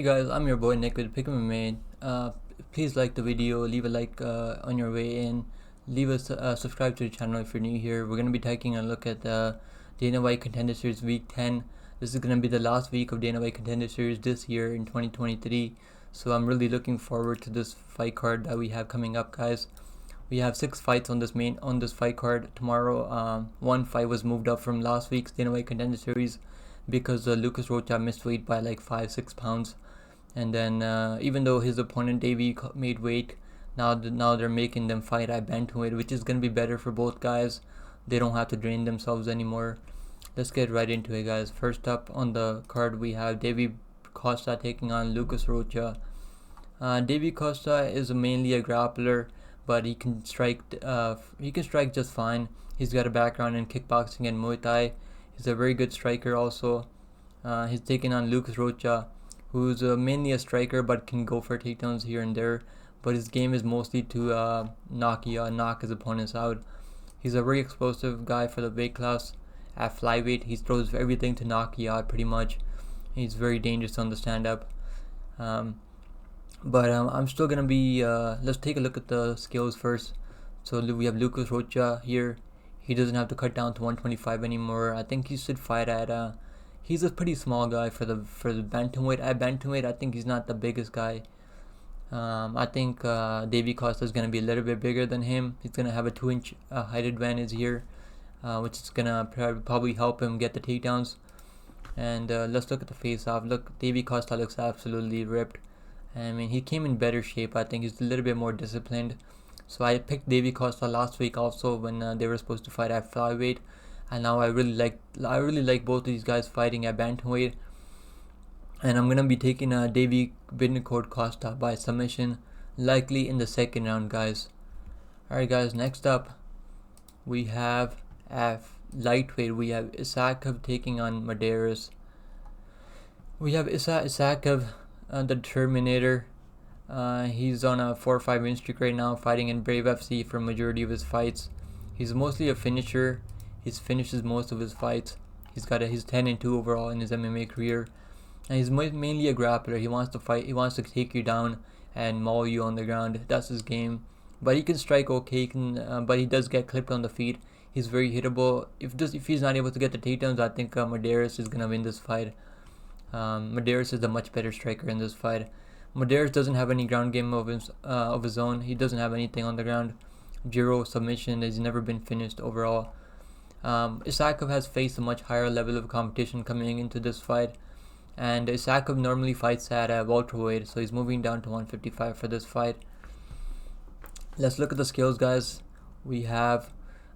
Hey guys, I'm your boy Nick with Pick MMA. Please like the video, leave a like on your way in, leave a subscribe to the channel if you're new here. We're gonna be taking a look at the Dana White Contender Series Week 10. This is gonna be the last week of Dana White Contender Series this year in 2023. So I'm really looking forward to this fight card that we have coming up, guys. We have 6 fights on this fight card tomorrow. One fight was moved up from last week's Dana White Contender Series because Lucas Rocha missed weight by like 5-6 pounds. And then even though his opponent Davi made weight, now they're making them fight at bantamweight, which is gonna be better for both guys. They don't have to drain themselves anymore. Let's get right into it, guys. First up on the card we have Costa taking on Lucas Rocha. Costa is mainly a grappler, but he can strike just fine. He's got a background in kickboxing and Muay Thai. He's a very good striker also. He's taking on Lucas Rocha, who's mainly a striker but can go for takedowns here and there, but his game is mostly to knock his opponents out. He's a very explosive guy for the weight class. At flyweight, he throws everything to knock you out pretty much. He's very dangerous on the stand-up. I'm still gonna be let's take a look at the skills first. So we have Lucas Rocha here. He doesn't have to cut down to 125 anymore. I think he should fight at he's a pretty small guy for the bantamweight. At bantamweight, I think he's not the biggest guy. I think Costa is gonna be a little bit bigger than him. He's gonna have a 2-inch height advantage here, which is gonna probably help him get the takedowns. And let's look at the face-off. Look, Costa looks absolutely ripped. I mean, he came in better shape. I think he's a little bit more disciplined. So I picked Costa last week also when they were supposed to fight at flyweight. And now I really like both of these guys fighting at bantamweight, and I'm gonna be taking Davi Costa by submission, likely in the second round, guys. Alright guys, next up we have at lightweight we have Isakov taking on Mederos. We have Isakov, the Terminator. He's on a 4-5 win streak right now, fighting in Brave FC for majority of his fights. He's mostly a finisher. He finishes most of his fights. He's 10-2 overall in his MMA career, and he's mainly a grappler. He wants to fight. He wants to take you down and maul you on the ground. That's his game. But he can strike okay. But he does get clipped on the feet. He's very hittable. If he's not able to get the takedowns, I think Mederos is gonna win this fight. Mederos is a much better striker in this fight. Mederos doesn't have any ground game of his own. He doesn't have anything on the ground. Zero submission. He's never been finished overall. Isakov has faced a much higher level of competition coming into this fight, and Isakov normally fights at welterweight, so he's moving down to 155 for this fight. Let's look at the skills, guys. We have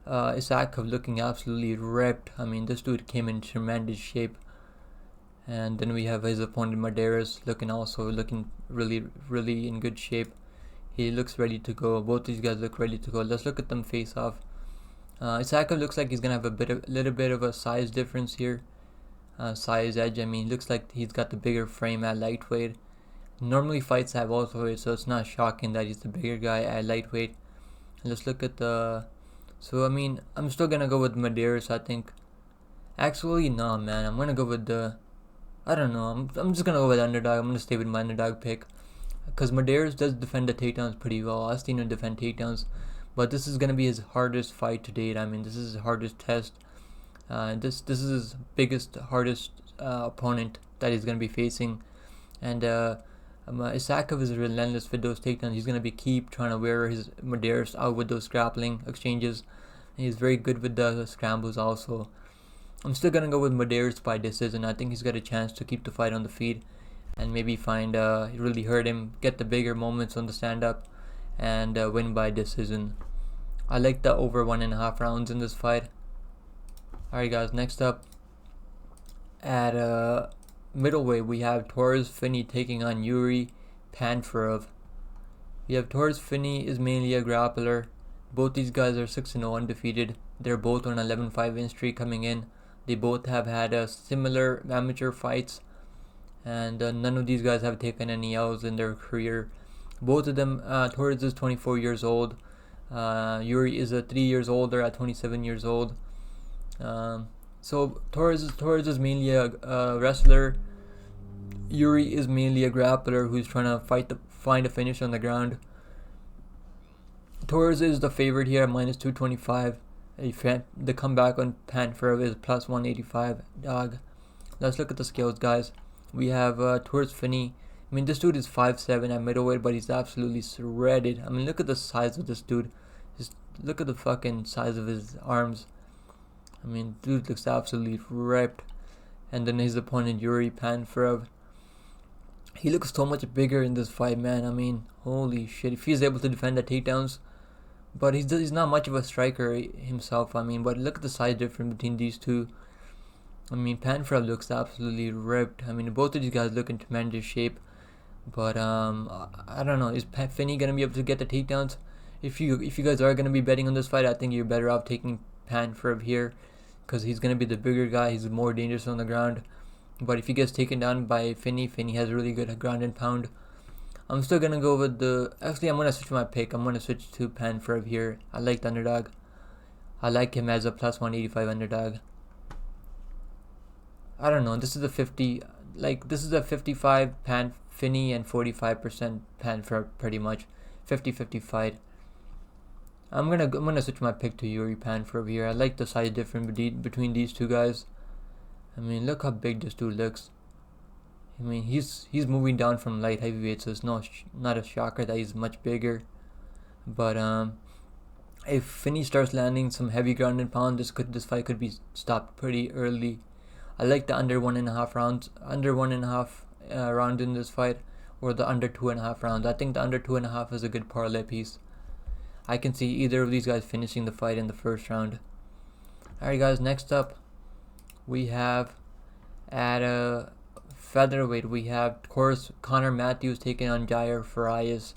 Isakov looking absolutely ripped. I mean, this dude came in tremendous shape. And then we have his opponent Mederos looking really in good shape. He looks ready to go. Both these guys look ready to go. Let's look at them face off. Isakov looks like he's gonna have a little bit of a size difference here, size edge. I mean, looks like he's got the bigger frame at lightweight. Normally fights at welterweight, so it's not shocking that he's the bigger guy at lightweight. Let's look at the. So I mean, I'm still gonna go with Mederos. I think. Actually, no, man. I'm gonna go with the. I don't know. I'm just gonna go with underdog. I'm gonna stay with my underdog pick, because Mederos does defend the takedowns pretty well. I've seen him defend takedowns. But this is gonna be his hardest fight to date. I mean, this is his hardest test. This is his hardest opponent that he's gonna be facing. And Isakov is relentless with those takedowns. He's gonna keep trying to wear his Mederos out with those grappling exchanges. And he's very good with the scrambles also. I'm still gonna go with Mederos by decision. I think he's got a chance to keep the fight on the feet and maybe really hurt him, get the bigger moments on the stand-up, and win by decision. I like the over 1.5 rounds in this fight. Alright guys, next up at middleweight we have Torres Finney taking on Yuri Panferov. We have Torres Finney is mainly a grappler. Both these guys are 6-0 undefeated. They're both on 11-5 win streak coming in. They both have had similar amateur fights, and none of these guys have taken any L's in their career. Both of them, Torres is 24 years old. Yuri is 3 years older at 27 years old. So Torres is mainly a wrestler. Yuri is mainly a grappler who's trying to find a finish on the ground. Torres is the favorite here at minus 225. The comeback on Panferov is plus 185. Dog. Let's look at the scales, guys. We have Torres Finney. I mean, this dude is 5'7" at middleweight, but he's absolutely shredded. I mean, look at the size of this dude. Just look at the fucking size of his arms. I mean, dude looks absolutely ripped. And then his opponent, Yuri Panferov. He looks so much bigger in this fight, man. I mean, holy shit. If he's able to defend the takedowns. But he's not much of a striker himself. I mean, but look at the size difference between these two. I mean, Panferov looks absolutely ripped. I mean, both of these guys look in tremendous shape. But I don't know. Is Finney gonna be able to get the takedowns? If you guys are gonna be betting on this fight, I think you're better off taking Panferov here, because he's gonna be the bigger guy. He's more dangerous on the ground. But if he gets taken down by Finney has really good ground and pound. I'm still gonna go with actually, I'm gonna switch my pick. I'm gonna switch to Panferov here. I like the underdog. I like him as a plus 185 underdog. I don't know. This is a 55 Finney and 45% Panferov, pretty much 50-50 fight. I'm gonna switch my pick to Yuri Panferov here. I like the size difference between these two guys. I mean, look how big this dude looks. I mean, he's moving down from light heavyweight, so it's not a shocker that he's much bigger. But if Finney starts landing some heavy ground and pound, this fight could be stopped pretty early. I like the under 1.5 rounds, round in this fight, or the under 2.5 rounds. I think the under 2.5 is a good parlay piece. I can see either of these guys finishing the fight in the first round. Alright guys, next up we have at featherweight, we have, of course, Connor Matthews taking on Jair Farias.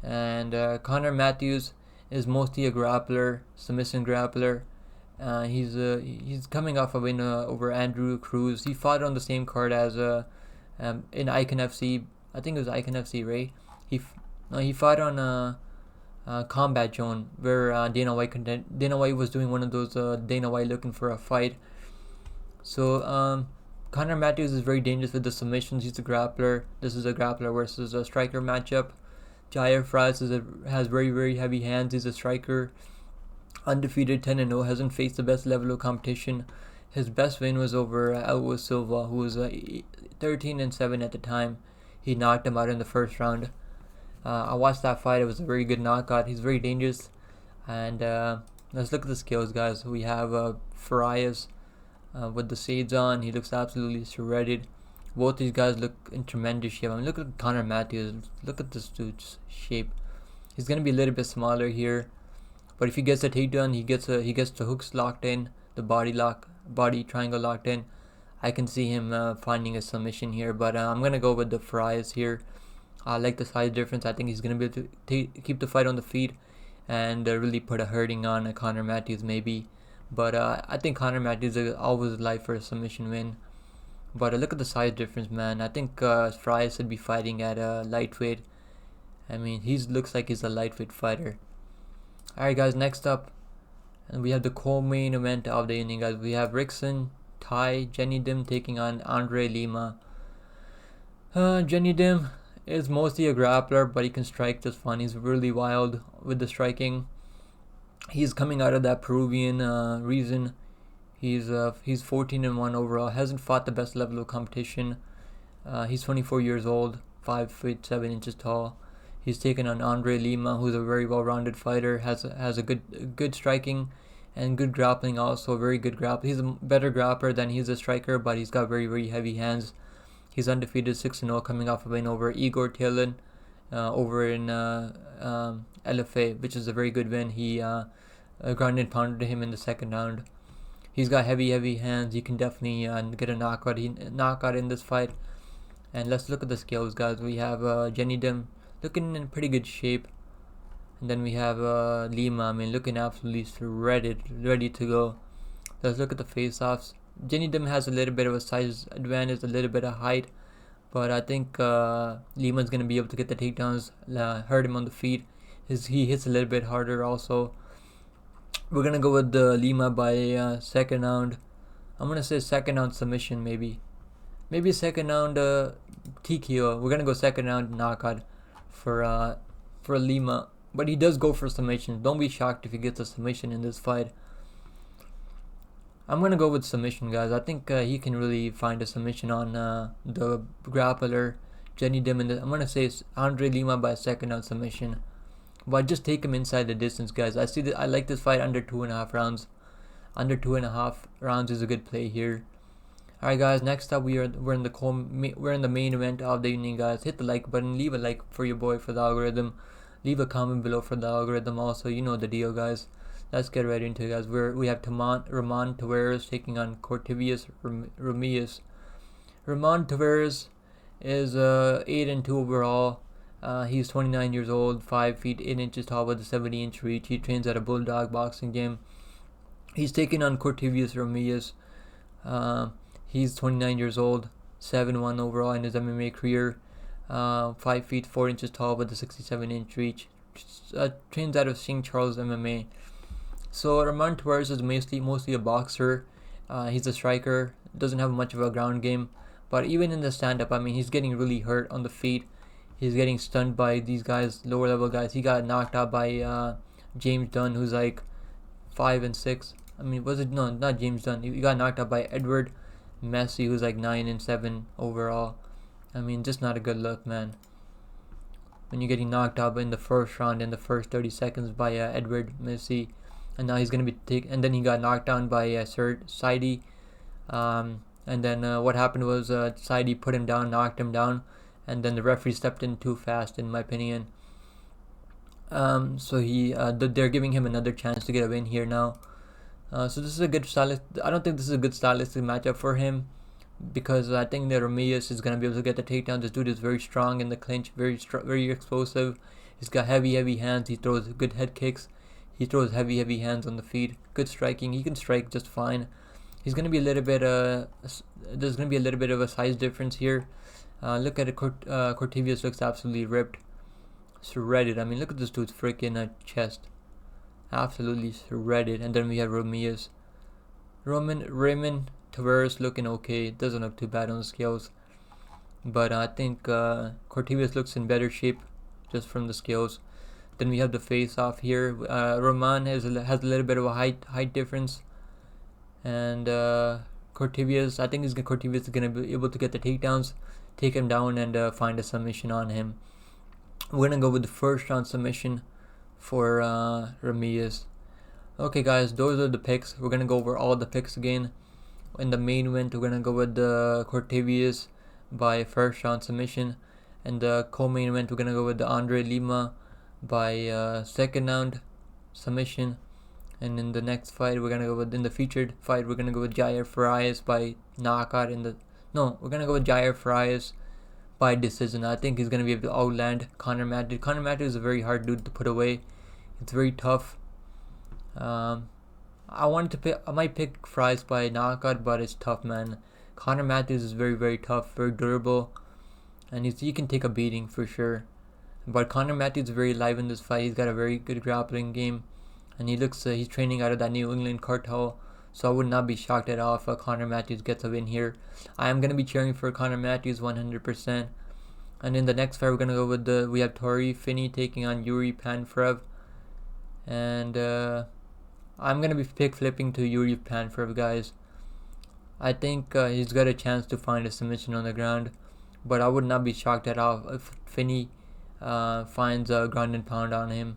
And Connor Matthews is mostly a grappler, submission grappler. He's coming off a win over Andrew Cruz. He fought on the same card as in Icon FC. I think it was Icon FC, right? He fought on Combat Zone, where Dana White was doing one of those Dana White looking for a fight. So Connor Matthews is very dangerous with the submissions. He's a grappler. This is a grappler versus a striker matchup. Jair Farias has very, very heavy hands. He's a striker. Undefeated 10-0. Hasn't faced the best level of competition. His best win was over Alvo Silva, who was 13-7 at the time. He knocked him out in the first round. I watched that fight. It was a very good knockout. He's very dangerous. And let's look at the skills, guys. We have Farias with the shades on. He looks absolutely shredded. Both these guys look in tremendous shape. I mean, look at Connor Matthews. Look at this dude's shape. He's gonna be a little bit smaller here, but if he gets a takedown, he gets the hooks locked in, the body triangle locked in. I can see him finding a submission here, but I'm gonna go with the Farias here. I like the size difference. I think he's gonna be able to keep the fight on the feet and really put a hurting on Connor Matthews maybe. But I think Connor Matthews is always alive for a submission win. But look at the size difference, man. I think Farias should be fighting at lightweight. I mean, he looks like he's a lightweight fighter. Alright guys, next up, and we have the co-main event of the evening, guys. We have Rickson, Zenidim taking on André, Lima. Zenidim is mostly a grappler, but he can strike just fun. He's really wild with the striking. He's coming out of that Peruvian region. He's 14-1 overall. Hasn't fought the best level of competition. He's 24 years old, 5'7" tall. He's taken on André Lima, who's a very well-rounded fighter. Has a good striking and good grappling. Also, very good grappling. He's a better grappler than he's a striker, but he's got very, very heavy hands. He's undefeated 6-0, coming off a win over Igor Tilin over in LFA, which is a very good win. He ground and pounded him in the second round. He's got heavy hands. He can definitely get a knockout in this fight. And let's look at the scales, guys. We have Zenidim looking in pretty good shape. And then we have Lima, I mean, looking absolutely shredded, ready to go. Let's look at the face-offs. Zenidim has a little bit of a size advantage, a little bit of height. But I think Lima's going to be able to get the takedowns, hurt him on the feet. He hits a little bit harder also. We're going to go with Lima by second round. I'm going to say second round submission maybe. maybe second round TKO. We're gonna go second round knockout for Lima, but he does go for submission. Don't be shocked if he gets a submission in this fight. I'm gonna go with submission, guys. I think he can really find a submission on the grappler Zenidim. I'm gonna say it's André Lima by second round submission, but just take him inside the distance, guys. I see that I like this fight under 2.5 rounds. Under 2.5 rounds is a good play here. Alright, guys. Next up, we're in the main event of the evening, guys. Hit the like button, leave a like for your boy for the algorithm, leave a comment below for the algorithm. Also, you know the deal, guys. Let's get right into it, guys. We have Ramon Taveras taking on Cortavious Romious. Ramon Taveras is 8-2 overall. He's 29 years old, 5 feet 8 inches tall with a 70-inch reach. He trains at a Bulldog boxing gym. He's taking on Cortavious Romious. He's 29 years old, 7-1 overall in his MMA career. 5 feet 4 inches tall with a 67-inch reach. Trains out of St. Charles MMA. So Ramon Torres is mostly a boxer. He's a striker. Doesn't have much of a ground game. But even in the stand-up, I mean, he's getting really hurt on the feet. He's getting stunned by these guys, lower level guys. He got knocked out by James Dunn, who's like 5 and 6. I mean, no, not James Dunn. He got knocked out by Edward Messi, who's like 9 and 7 overall. I mean, just not a good look, man. When you're getting knocked out in the first round, in the first 30 seconds by Edward Messi. And now he's gonna be and then he got knocked down by Saidi. And then what happened was Saidi put him down, knocked him down, and then the referee stepped in too fast, in my opinion. So they're giving him another chance to get a win here now. So this is a good I don't think this is a good stylistic matchup for him, because I think that Romious is gonna be able to get the takedown. This dude is very strong in the clinch, very explosive. He's got heavy hands. He throws good head kicks. He throws heavy hands on the feet. Good striking. He can strike just fine. He's gonna be a little bit. There's gonna be a little bit of a size difference here. Look at it. Cortavious looks absolutely ripped, shredded. I mean, look at this dude's freaking chest, absolutely shredded. And then we have Romious. Raymond Taveras looking okay. Doesn't look too bad on the scales, but I think Cortavious looks in better shape just from the scales. Then we have the face-off here. Ramon has a little bit of a height difference, and Cortavious, I think Cortavious is gonna be able to get the takedowns, take him down, and find a submission on him. We're gonna go with the first round submission for Romious. Okay, guys, those are the picks. We're gonna go over all the picks again. In the main event, we're gonna go with the Cortavious by first round submission, and the co-main event, we're gonna go with the André Lima by second round submission. And in the next fight, we're gonna go with, in the featured fight, we're gonna go with Jair Farias by knockout. We're gonna go with Jair Farias by decision. I think he's gonna be able to outland Conor Matthews. Conor Matthews is a very hard dude to put away. It's very tough. I might pick Farias by knockout, but it's tough, man. Conor Matthews is very tough, very durable, and he can take a beating for sure. But Conor Matthews is very live in this fight. He's got a very good grappling game, and he's training out of that New England cartel. So I would not be shocked at all if Conor Matthews gets a win here. I am gonna be cheering for Conor Matthews 100%. And in the next fight, we're gonna go with we have Torres Finney taking on Yuri Panferov, and I'm gonna be flipping to Yuri Panferov, guys. I think he's got a chance to find a submission on the ground, but I would not be shocked at all if Finney finds a ground and pound on him.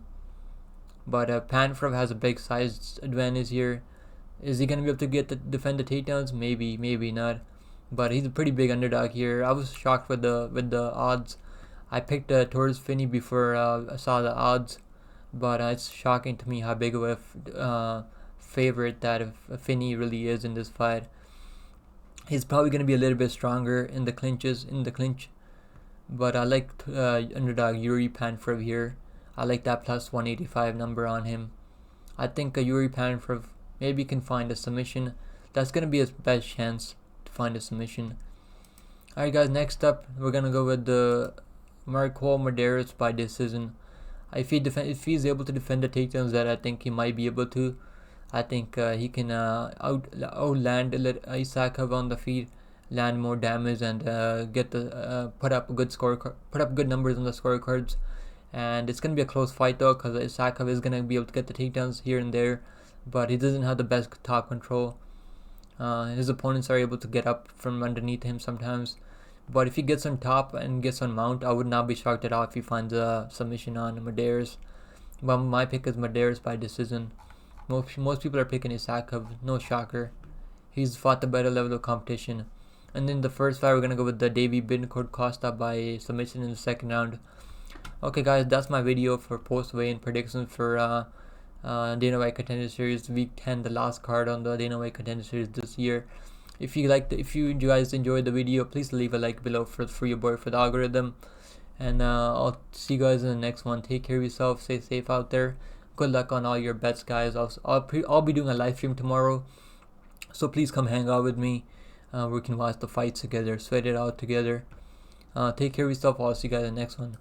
But Panferov has a big size advantage here. Is he gonna be able to defend the takedowns? Maybe not. But he's a pretty big underdog here. I was shocked with the odds. I picked Torres Finney before I saw the odds, but it's shocking to me how big of a favorite that Finney really is in this fight. He's probably gonna be a little bit stronger in the clinch. But I like underdog Yuri Panferov here. I like that plus 185 number on him. I think Yuri Panferov maybe can find a submission. That's going to be his best chance to find a submission. Alright, guys, next up, we're going to go with the Marquel Mederos by decision. If he's able to defend the takedowns that I think he might be able to, I think he can outland Isakov on the feet, land more damage and get the put up good numbers on the scorecards. And it's gonna be a close fight though, because Isakov is gonna be able to get the takedowns here and there, but he doesn't have the best top control. His opponents are able to get up from underneath him sometimes, but if he gets on top and gets on mount, I would not be shocked at all if he finds a submission on Mederos. But my pick is Mederos by decision. Most people are picking Isakov, no shocker. He's fought the better level of competition. And then the first fight, we're gonna go with the Davi Costa by submission in the second round. Okay guys, that's my video for post-weigh-in predictions for Dana White Contender Series Week 10, the last card on the Dana White Contender Series this year. If you guys enjoyed the video, please leave a like below for your boy, for the algorithm. And I'll see you guys in the next one. Take care of yourself, stay safe out there. Good luck on all your bets, guys. I'll be doing a live stream tomorrow, so please come hang out with me. We can watch the fights together, sweat it out together. Take care of yourself. I'll see you guys in the next one.